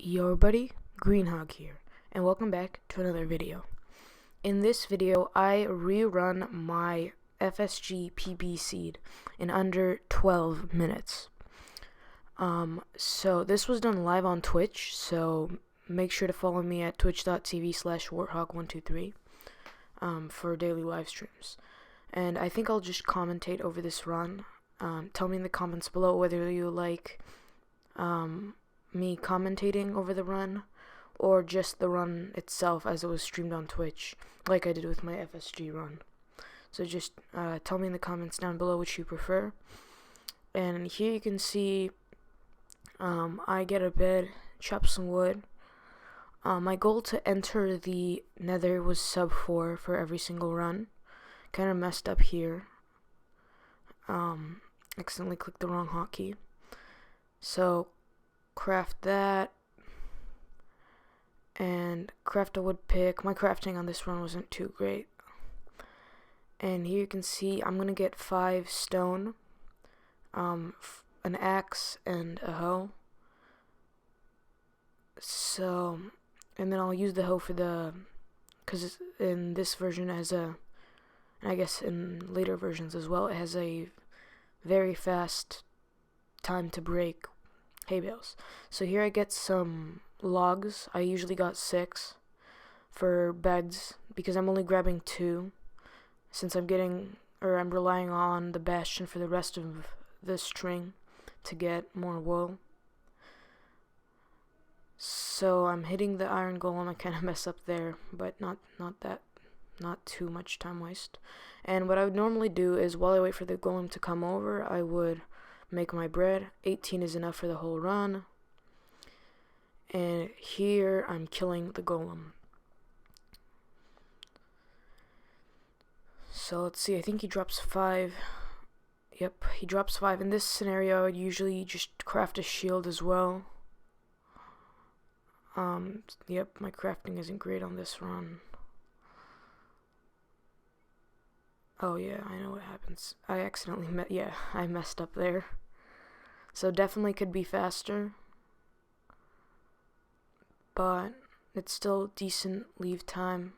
Yo everybody, Greenhog here, and welcome back to another video. In this video, I rerun my FSG PB seed in under 12 minutes. So this was done live on Twitch, so make sure to follow me at twitch.tv/warthog123 for daily live streams. And I think I'll just commentate over this run. Tell me in the comments below whether you like me commentating over the run or just the run itself as it was streamed on Twitch, like I did with my FSG run. So just tell me in the comments down below which you prefer. And here you can see I get a bed, chop some wood. My goal to enter the nether was sub 4 for every single run. Kind of messed up here. Accidentally clicked the wrong hotkey. So craft that and craft a wood pick. My crafting on this run wasn't too great. And here you can see I'm gonna get 5 stone, an axe, and a hoe. So, and then I'll use the hoe for because in this version it has and I guess in later versions as well, it has a very fast time to break hay bales. So here I get some logs. I usually got 6 for beds because I'm only grabbing 2 since I'm relying on the bastion for the rest of the string to get more wool. So I'm hitting the iron golem. I kind of mess up there, but not too much time waste. And what I would normally do is while I wait for the golem to come over, I would make my bread. 18 is enough for the whole run. And here I'm killing the golem. So let's see, I think he drops 5. Yep, he drops 5. In this scenario, I would usually just craft a shield as well. Yep, my crafting isn't great on this run. Oh yeah, I know what happens. I accidentally I messed up there. So definitely could be faster, but it's still decent leave time.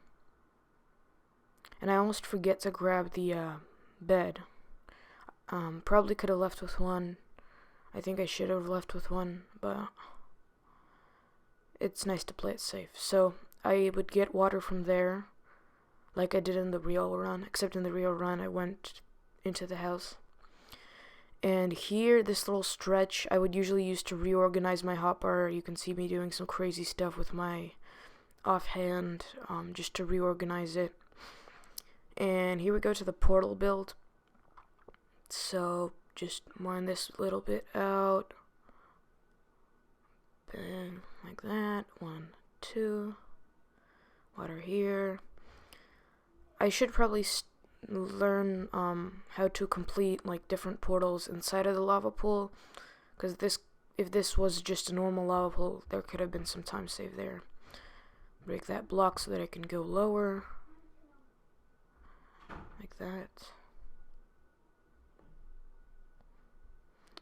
And I almost forget to grab the bed. Probably could have left with 1. I think I should have left with 1, but it's nice to play it safe. So I would get water from there, like I did in the real run, except in the real run I went into the house. And here, this little stretch I would usually use to reorganize my hotbar. You can see me doing some crazy stuff with my offhand, just to reorganize it. And here we go to the portal build. So just mine this little bit out. Bang, like that. 1, 2. Water here. I should probably learn how to complete like different portals inside of the lava pool, because if this was just a normal lava pool, there could have been some time saved there. Break that block so that I can go lower, like that.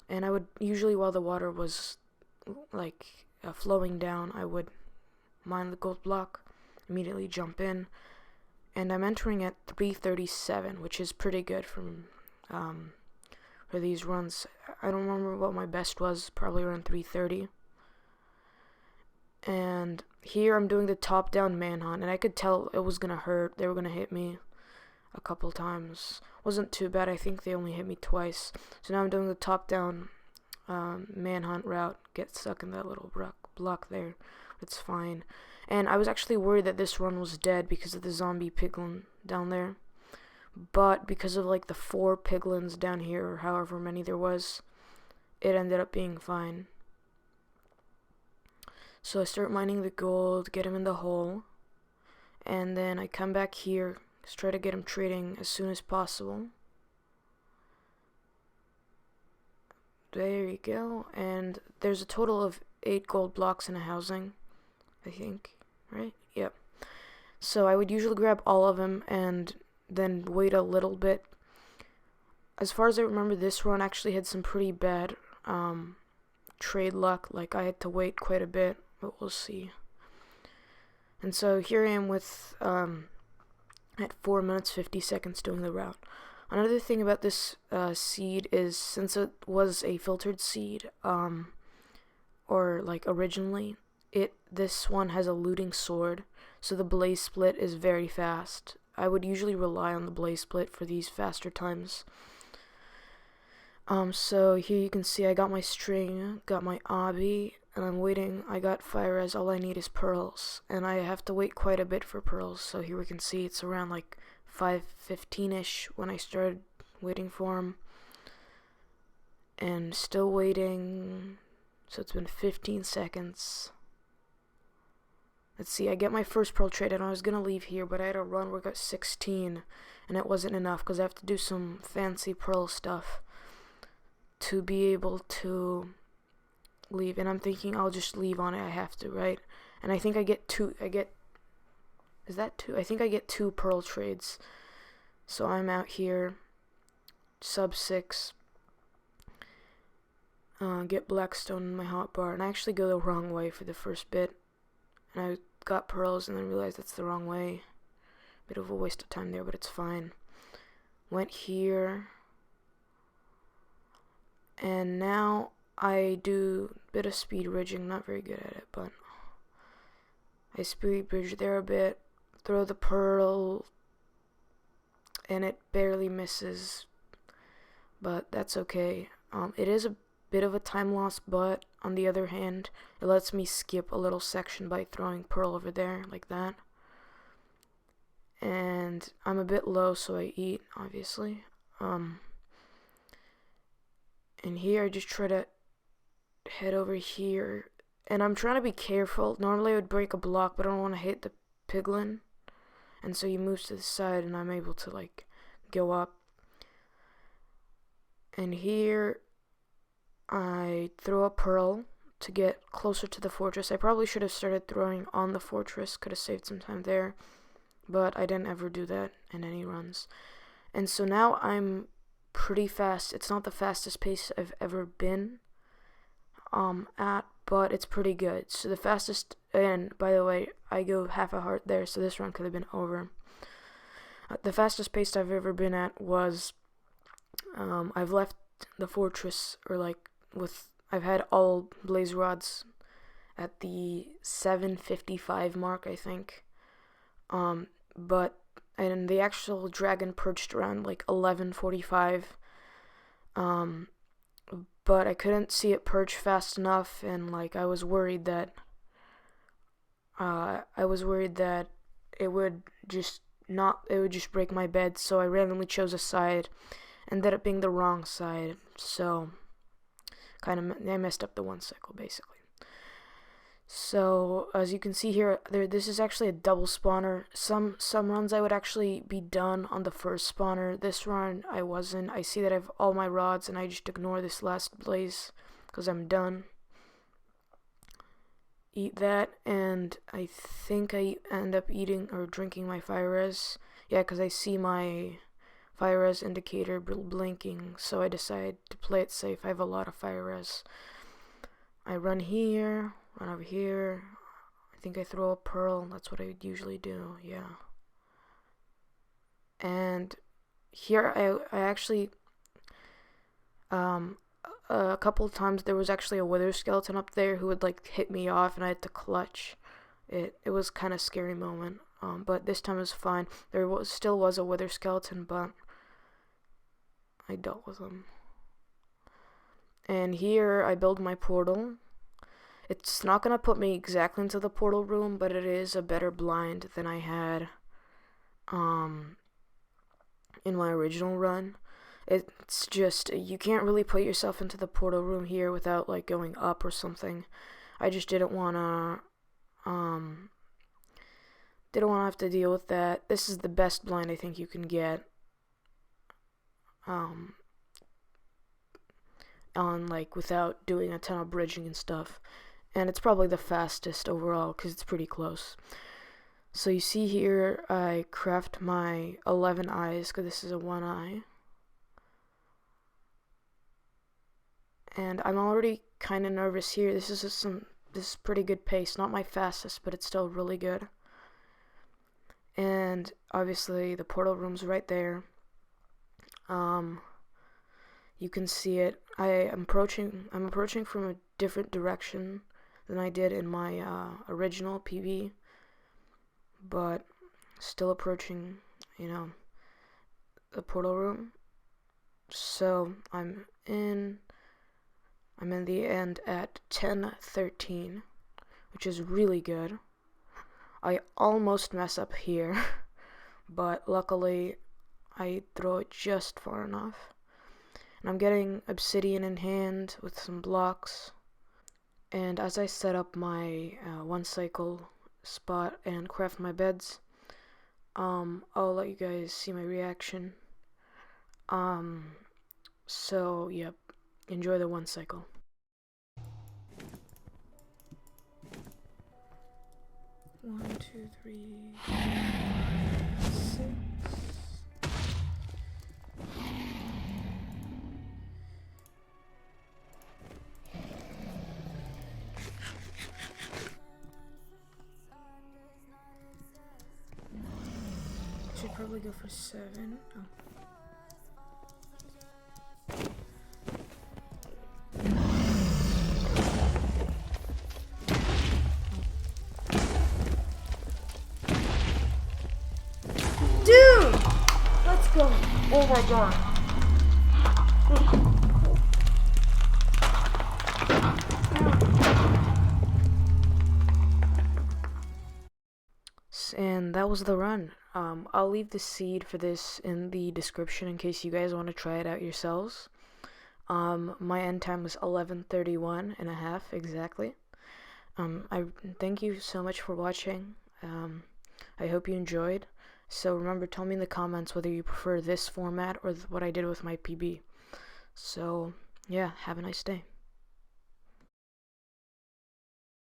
And I would usually, while the water was like flowing down, I would mine the gold block, immediately jump in. And I'm entering at 337, which is pretty good for these runs. I don't remember what my best was, probably around 330. And here I'm doing the top-down manhunt, and I could tell it was gonna hurt. They were gonna hit me a couple times. Wasn't too bad. I think they only hit me twice. So now I'm doing the top-down manhunt route. Get stuck in that little block there. It's fine. And I was actually worried that this run was dead because of the zombie piglin down there. But because of like the 4 piglins down here, or however many there was, it ended up being fine. So I start mining the gold, get him in the hole. And then I come back here, just try to get him trading as soon as possible. There you go. And there's a total of 8 gold blocks in a housing, I think. Right? Yep. So I would usually grab all of them and then wait a little bit. As far as I remember, this run actually had some pretty bad trade luck. Like I had to wait quite a bit but we'll see. And so here I am with at 4 minutes 50 seconds doing the route. Another thing about this seed is, since it was a filtered seed, or like originally, this one has a looting sword, so the blaze split is very fast. I would usually rely on the blaze split for these faster times. So here you can see I got my string, got my obby, and I'm waiting. I got fire res. All I need is pearls, and I have to wait quite a bit for pearls. So here we can see it's around like 5:15ish when I started waiting for them, and still waiting. So it's been 15 seconds. Let's see, I get my first pearl trade, and I was gonna leave here, but I had a run where I got 16, and it wasn't enough because I have to do some fancy pearl stuff to be able to leave. And I'm thinking I'll just leave on it. I have to, right? And I think I get two. Is that two? I think I get 2 pearl trades. So I'm out here, sub 6. Get blackstone in my hotbar, and I actually go the wrong way for the first bit. And I got pearls and then realized that's the wrong way. Bit of a waste of time there, but it's fine. Went here. And now I do a bit of speed ridging, not very good at it, but I speed bridge there a bit, throw the pearl, and it barely misses, but that's okay. It is a bit of a time loss, but on the other hand, it lets me skip a little section by throwing pearl over there, like that. And I'm a bit low, so I eat, obviously. And here I just try to head over here, and I'm trying to be careful. Normally I would break a block, but I don't want to hit the piglin, and so he moves to the side, and I'm able to like go up. And here I throw a pearl to get closer to the fortress. I probably should have started throwing on the fortress, could have saved some time there, but I didn't ever do that in any runs. And so now I'm pretty fast. It's not the fastest pace I've ever been at, but it's pretty good. So the fastest, and by the way, I go half a heart there, so this run could have been over. The fastest pace I've ever been at was, I've left the fortress, or like I've had all blaze rods at the 7:55 mark, I think. And the actual dragon perched around like 11:45. But I couldn't see it perch fast enough, and like I was worried that it would just break my bed, so I randomly chose a side, ended up being the wrong side, so I messed up the one cycle basically. So as you can see here, this is actually a double spawner. Some runs I would actually be done on the first spawner. This run I wasn't. I see that I have all my rods, and I just ignore this last blaze because I'm done. Eat that, and I think I end up eating or drinking my fire res. Yeah, because I see my fire res indicator blinking, so I decide to play it safe. I have a lot of fire res. I run here, run over here. I think I throw a pearl. That's what I would usually do, yeah. And here I actually, a couple of times there was actually a wither skeleton up there who would like hit me off, and I had to clutch. It was kind of scary moment, but this time it was fine. There still was a wither skeleton, but I dealt with him. And here I build my portal. It's not going to put me exactly into the portal room, but it is a better blind than I had in my original run. It's just, you can't really put yourself into the portal room here without like going up or something. I just didn't want to have to deal with that. This is the best blind I think you can get on like without doing a ton of bridging and stuff, and it's probably the fastest overall because it's pretty close. So you see here I craft my 11 eyes because this is a 1 eye, and I'm already kind of nervous here. This is some this is pretty good pace. Not my fastest, but it's still really good. And obviously the portal room's right there. You can see it. I'm approaching from a different direction than I did in my original PB, but still approaching, the portal room. So I'm in the end at 10:13, which is really good. I almost mess up here, but luckily I throw it just far enough. And I'm getting obsidian in hand with some blocks. And as I set up my 1 cycle spot and craft my beds, I'll let you guys see my reaction. So yep, enjoy the 1 cycle. One, two, three, 6. Should probably go for 7. Oh. Dude! Let's go. Oh my god. And that was the run. I'll leave the seed for this in the description in case you guys want to try it out yourselves. My end time was 11:31 and a half exactly. I thank you so much for watching. I hope you enjoyed. So remember, tell me in the comments whether you prefer this format or what I did with my PB. So yeah, have a nice day.